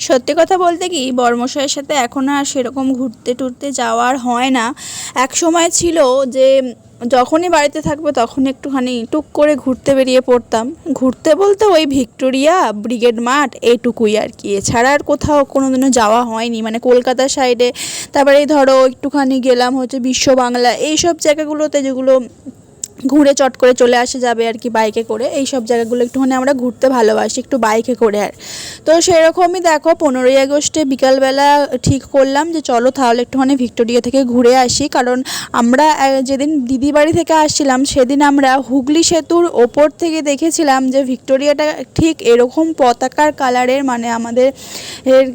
সত্যি কথা বলতে কি বরমশাইয়ের সাথে এখন আর সেরকম ঘুরতে টুরতে যাওয়ার হয় না। এক সময় ছিল যে যখনই বাড়িতে থাকবে তখন একটুখানি টুক করে ঘুরতে বেরিয়ে পড়তাম। ঘুরতে বলতে ওই ভিক্টোরিয়া, ব্রিগেড মাঠ এইটুকুই আর কি, এছাড়া আর কোথাও কোনোদিনও যাওয়া হয়নি। মানে কলকাতার সাইডে, তারপরে এই ধরো একটুখানি গেলাম হচ্ছে বিশ্ব বাংলা, এইসব জায়গাগুলোতে যেগুলো ঘুরে চট করে চলে আসা যাবে আর কি বাইকে করে, এই সব জায়গাগুলো একটুখানি আমরা ঘুরতে ভালোবাসি একটু বাইকে করে। আর তো সেরকমই দেখো 15ই আগস্টে বিকালবেলা ঠিক করলাম যে চলো তাহলে একটুখানি ভিক্টোরিয়া থেকে ঘুরে আসি। কারণ আমরা যেদিন দিদি বাড়ি থেকে আসছিলাম সেদিন আমরা হুগলি সেতুর ওপর থেকে দেখেছিলাম যে ভিক্টোরিয়াটা ঠিক এরকম পতাকার কালারের, মানে আমাদের এর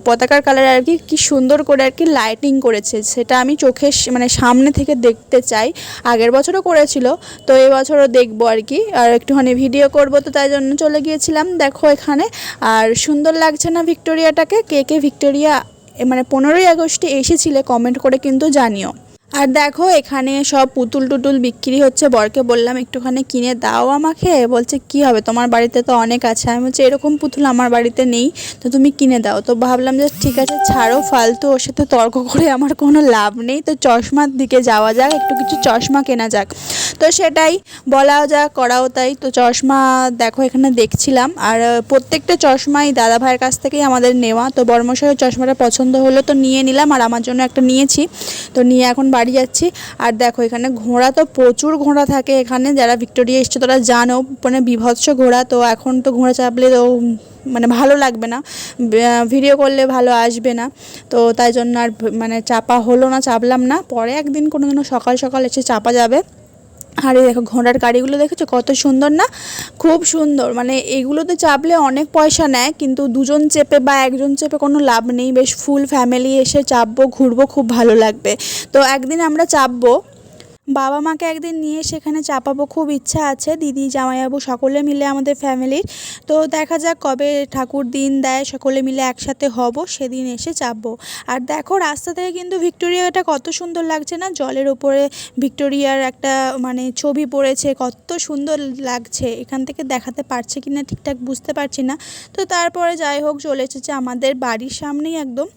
পতাকার কালার আর কি, কি সুন্দর করে আর কি লাইটিং করেছে, সেটা আমি চোখের মানে সামনে থেকে দেখতে চাই। আগের বছরও করেছিল, তো এবছরও দেখবো আর কি, আর একটুখানি ভিডিও করব, তো তাই জন্য চলে গিয়েছিলাম। দেখো এখানে আর সুন্দর লাগছে না ভিক্টোরিয়াটাকে? কে কে ভিক্টোরিয়া মানে 15ই আগস্টে এসেছিলে কমেন্ট করে কিন্তু জানিও। আর দেখো এখানে সব পুতুল টুতুল বিক্রি হচ্ছে, বরকে বললাম একটুখানি কিনে দাও আমাকে, বলছে কি হবে তোমার বাড়িতে তো অনেক আছে। আমি বলছি এরকম পুতুল আমার বাড়িতে নেই, তো তুমি কিনে দাও। তো ভাবলাম যে ঠিক আছে ছাড়ো, ফালতু ওর সাথে তর্ক করে আমার কোনো লাভ নেই, তো চশমার দিকে যাওয়া যাক, একটু কিছু চশমা কেনা যাক। তো সেটাই বলাও যাক করাও তাই। তো চশমা দেখো এখানে দেখছিলাম, আর প্রত্যেকটা চশমাই দাদা ভাইয়ের কাছ থেকেই আমাদের নেওয়া। তো বড়মশাইয়ের চশমাটা পছন্দ হলো তো নিয়ে নিলাম, আর আমার জন্য একটা নিয়েছি। তো নিয়ে এখন বাড়ি যাচ্ছি। আর দেখো এখানে ঘোড়া, তো প্রচুর ঘোড়া থাকে এখানে, যারা ভিক্টোরিয়া এসছে তারা জানো, মানে বিভৎস ঘোড়া। তো এখন তো ঘোড়া চাপলে তো মানে ভালো লাগবে না, ভিডিও করলে ভালো আসবে না, তো তাই জন্য আর মানে চাপা হলো না, চাপলাম না। পরে একদিন কোনো দিনও সকাল সকাল এসে চাপা যাবে। আর এই দেখো ঘোড়ার গাড়িগুলো দেখেছো কত সুন্দর না? খুব সুন্দর। মানে এগুলোতে চাপলে অনেক পয়সা নেয়, কিন্তু দুজন চেপে বা একজন চেপে কোনো লাভ নেই, বেশ ফুল ফ্যামিলি এসে চাপবো, ঘুরবো, খুব ভালো লাগবে। তো একদিন আমরা চাপবো, বাবা মাকে একদিন নিয়ে সেখানে চাপাবো, খুব ইচ্ছা আছে, দিদি জামাইবাবু সকলে মিলে আমাদের ফ্যামিলির। তো দেখা যাক কবে ঠাকুর দিন দেয়, সকলে মিলে একসাথে হব, সেদিন এসে চাপবো। আর দেখো রাস্তা থেকে কিন্তু ভিক্টোরিয়াটা কত সুন্দর লাগছে না? জলের ওপরে ভিক্টোরিয়ার একটা মানে ছবি পড়েছে, কত সুন্দর লাগছে। এখান থেকে দেখাতে পারছে কি না ঠিকঠাক বুঝতে পারছি না। তো তারপরে যাই হোক চলে এসেছে আমাদের বাড়ির সামনেই একদম।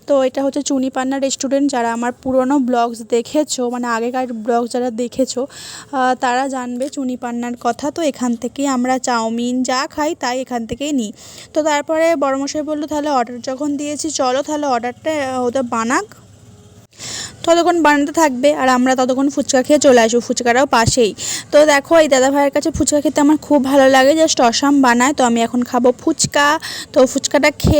তো এটা হচ্ছে চুনিপান্না রেস্টুরেন্ট। যারা আমার পুরনো ব্লগস দেখেছো, মানে আগেকার ব্লগ যারা দেখেছো তারা জানবে চুনিপান্নার কথা। তো এখান থেকেই আমরা চাউমিন যা খাই তাই এখান থেকেই নিই। তো তারপরে বড়মশাই বললো তাহলে অর্ডার যখন দিয়েছি চলো তাহলে অর্ডারটা ওদের বানাক, ততক্ষণ বানাতে থাকবে আর আমরা ততক্ষণ ফুচকা খেয়ে চলে আসবো, ফুচকাটাও পাশেই। তো দেখো এই দাদা ভাইয়ের কাছে ফুচকা খেতে আমার খুব ভালো লাগে, জাস্ট অসাম বানায়। তো আমি এখন খাবো ফুচকা। তো ফুচকাটা খেয়ে